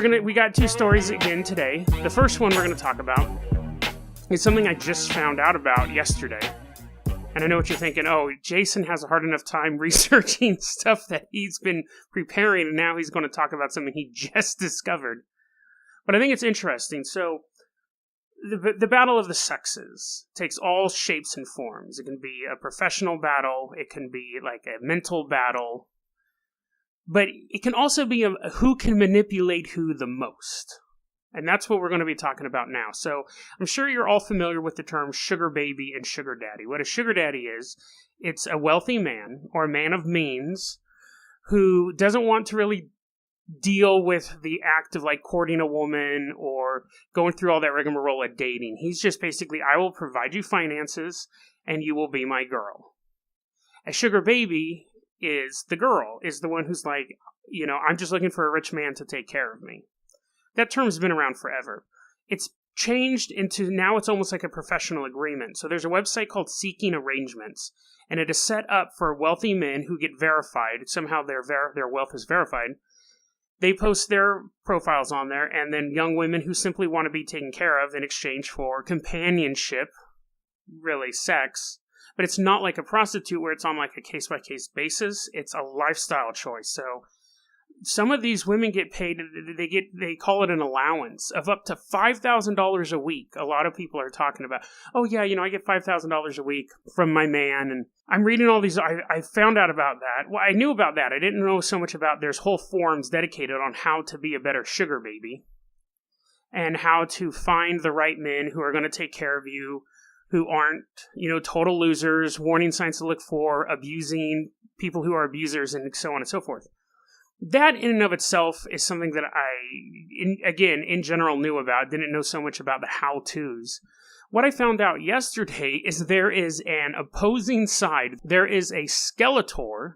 we got two stories again today. The first one we're gonna talk about is something I just found out about yesterday. And I know what you're thinking, oh, Jason has a hard enough time researching stuff that he's been preparing, and now he's going to talk about something he just discovered. But I think it's interesting. So, the battle of the sexes takes all shapes and forms. It can be a professional battle, it can be like a mental battle, but it can also be who can manipulate who the most. And that's what we're going to be talking about now. So I'm sure you're all familiar with the term sugar baby and sugar daddy. What a sugar daddy is, it's a wealthy man or a man of means who doesn't want to really deal with the act of like courting a woman or going through all that rigmarole of dating. He's just basically, I will provide you finances and you will be my girl. A sugar baby is the girl, is the one who's like, I'm just looking for a rich man to take care of me. That term's been around forever. It's changed into, now it's almost like a professional agreement. So there's a website called Seeking Arrangements, and it is set up for wealthy men who get verified. Somehow their wealth is verified. They post their profiles on there, and then young women who simply want to be taken care of in exchange for companionship, really sex. But it's not like a prostitute where it's on like a case-by-case basis. It's a lifestyle choice. So some of these women get paid, they call it an allowance of up to $5,000 a week. A lot of people are talking about, oh yeah, I get $5,000 a week from my man. And I'm reading all these, I found out about that. Well, I knew about that. I didn't know so much about, there's whole forums dedicated on how to be a better sugar baby and how to find the right men who are going to take care of you, who aren't, total losers, warning signs to look for, abusing people who are abusers, and so on and so forth. That in and of itself is something that in general knew about, didn't know so much about the how-tos. What I found out yesterday is there is an opposing side. There is a Skeletor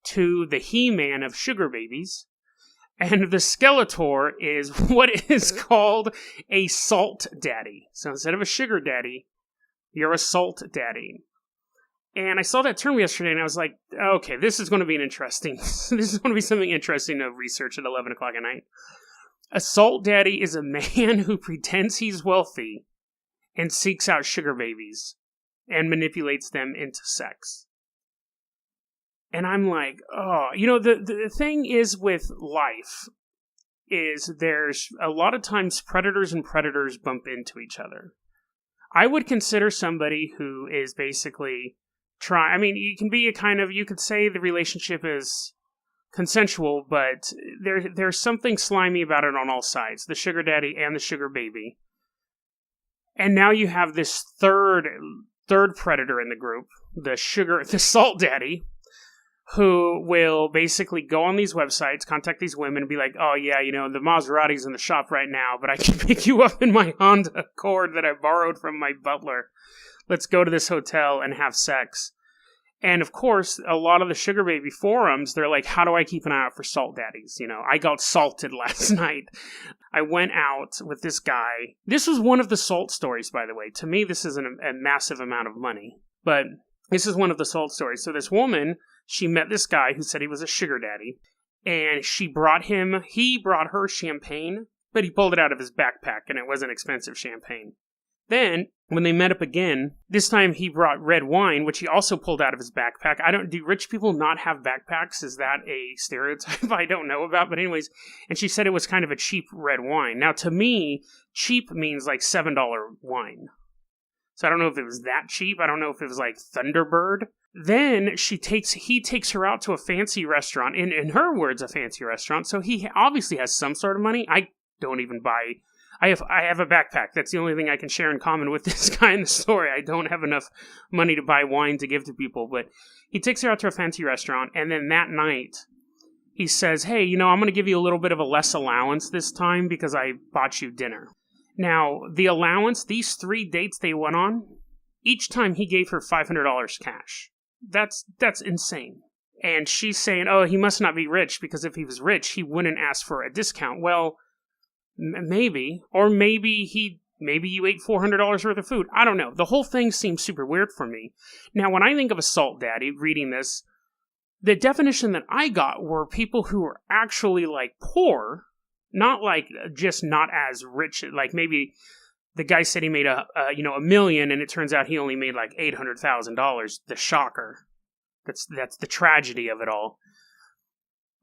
to the He-Man of sugar babies, and the Skeletor is what is called a salt daddy. So instead of a sugar daddy, you're a salt daddy. And I saw that term yesterday, and I was like, okay, this is going to be this is going to be something interesting to research at 11 o'clock at night. A salt daddy is a man who pretends he's wealthy and seeks out sugar babies and manipulates them into sex. And I'm like, the thing is with life is there's a lot of times predators and predators bump into each other. I would consider somebody who is basically you can be you could say the relationship is consensual, but there's something slimy about it on all sides, the sugar daddy and the sugar baby. And now you have this third predator in the group, the salt daddy, who will basically go on these websites, contact these women, and be like, oh yeah, the Maserati's in the shop right now, but I can pick you up in my Honda Accord that I borrowed from my butler. Let's go to this hotel and have sex. And of course, a lot of the sugar baby forums, they're like, how do I keep an eye out for salt daddies? I got salted last night. I went out with this guy. This was one of the salt stories, by the way. To me, this isn't a massive amount of money, but this is one of the salt stories. So this woman, she met this guy who said he was a sugar daddy, and he brought her champagne, but he pulled it out of his backpack, and it wasn't expensive champagne. Then, when they met up again, this time he brought red wine, which he also pulled out of his backpack. Do rich people not have backpacks? Is that a stereotype I don't know about? But anyways, and she said it was kind of a cheap red wine. Now, to me, cheap means like $7 wine. So I don't know if it was that cheap. I don't know if it was like Thunderbird. Then he takes her out to a fancy restaurant. In her words, a fancy restaurant. So he obviously has some sort of money. I don't even buy... I have a backpack. That's the only thing I can share in common with this guy in the story. I don't have enough money to buy wine to give to people. But he takes her out to a fancy restaurant, and then that night, he says, hey, I'm going to give you a little bit of a less allowance this time because I bought you dinner. Now, the allowance, these 3 dates they went on, each time he gave her $500 cash. That's insane. And she's saying, oh, he must not be rich because if he was rich, he wouldn't ask for a discount. Well, maybe. Or maybe you ate $400 worth of food. I don't know. The whole thing seems super weird for me. Now, when I think of a salt daddy, reading this, the definition that I got were people who were actually like poor, Not like just not as rich, like maybe the guy said he made a million and it turns out he only made like $800,000. The shocker. That's the tragedy of it all.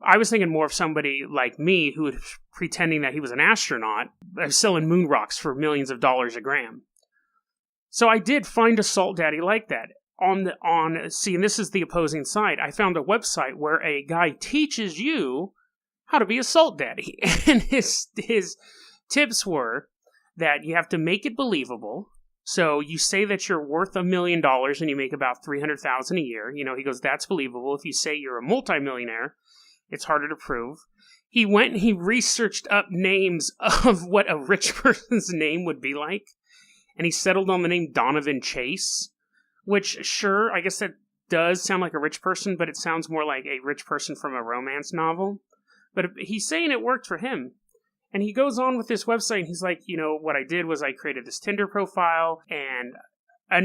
I was thinking more of somebody like me who was pretending that he was an astronaut, selling moon rocks for millions of dollars a gram. So I did find a salt daddy like that. And this is the opposing side. I found a website where a guy teaches you how to be a salt daddy. And his tips were that you have to make it believable. So you say that you're worth $1 million and you make about $300,000 a year. He goes, that's believable. If you say you're a multimillionaire, it's harder to prove. He went and he researched up names of what a rich person's name would be like. And he settled on the name Donovan Chase, which, sure, I guess that does sound like a rich person, but it sounds more like a rich person from a romance novel. But he's saying it worked for him. And he goes on with this website, and he's like, what I did was I created this Tinder profile, and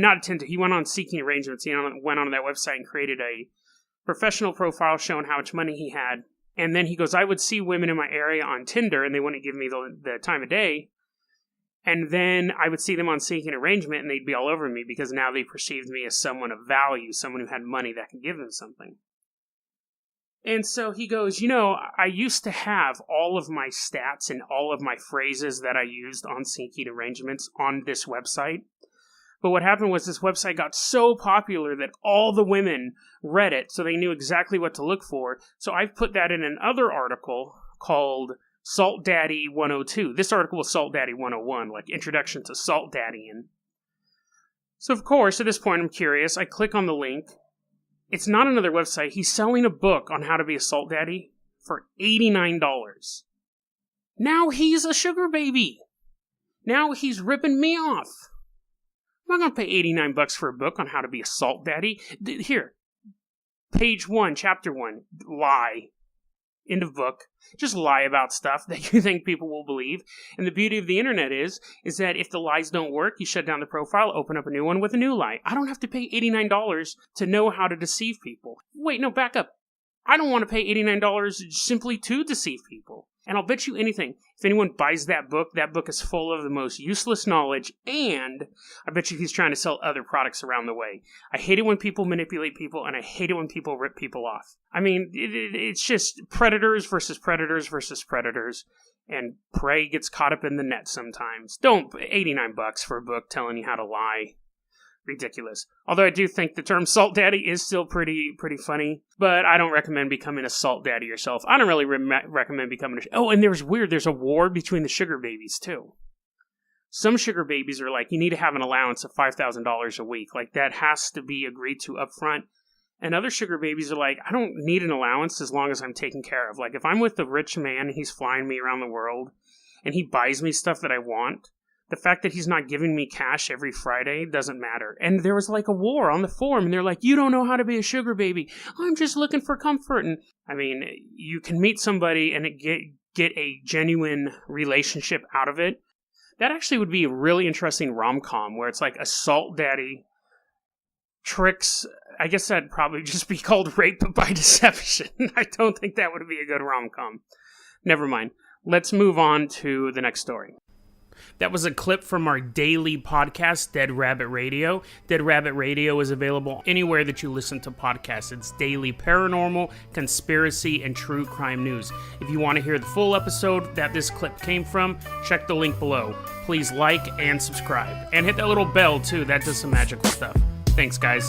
not Tinder, he went on Seeking Arrangements. He went on that website and created a professional profile showing how much money he had. And then he goes, I would see women in my area on Tinder, and they wouldn't give me the time of day. And then I would see them on Seeking Arrangement, and they'd be all over me because now they perceived me as someone of value, someone who had money that could give them something. And so he goes, I used to have all of my stats and all of my phrases that I used on Seeking Arrangements on this website. But what happened was this website got so popular that all the women read it, so they knew exactly what to look for. So I've put that in another article called Salt Daddy 102. This article was Salt Daddy 101, like Introduction to Salt Daddying. So of course, at this point I'm curious. I click on the link. It's not another website. He's selling a book on how to be a salt daddy for $89. Now he's a sugar baby. Now he's ripping me off. I'm not going to pay $89 for a book on how to be a salt daddy. Here, page 1, chapter 1, lie. End of book. Just lie about stuff that you think people will believe. And the beauty of the internet is that if the lies don't work, you shut down the profile, open up a new one with a new lie. I don't have to pay $89 to know how to deceive people. Wait, no, back up. I don't want to pay $89 simply to deceive people. And I'll bet you anything, if anyone buys that book is full of the most useless knowledge, and I bet you he's trying to sell other products around the way. I hate it when people manipulate people, and I hate it when people rip people off. I mean, it's just predators versus predators versus predators, and prey gets caught up in the net sometimes. Don't, $89 for a book telling you how to lie. Ridiculous. Although I do think the term salt daddy is still pretty funny, but I don't recommend becoming a salt daddy yourself. I don't really recommend becoming and there's a war between the sugar babies too. Some sugar babies are like, you need to have an allowance of $5,000 a week. Like, that has to be agreed to up front. And other sugar babies are like, I don't need an allowance as long as I'm taken care of. Like, if I'm with a rich man and he's flying me around the world and he buys me stuff that I want, the fact that he's not giving me cash every Friday doesn't matter. And there was like a war on the forum, and they're like, you don't know how to be a sugar baby. I'm just looking for comfort. And I mean, you can meet somebody and get a genuine relationship out of it. That actually would be a really interesting rom-com where it's like a salt daddy tricks. I guess that'd probably just be called rape by deception. I don't think that would be a good rom-com. Never mind. Let's move on to the next story. That was a clip from our daily podcast, Dead Rabbit Radio. Dead Rabbit Radio is available anywhere that you listen to podcasts. It's daily paranormal, conspiracy, and true crime news. If you want to hear the full episode that this clip came from, check the link below. Please like and subscribe. And hit that little bell, too. That does some magical stuff. Thanks, guys.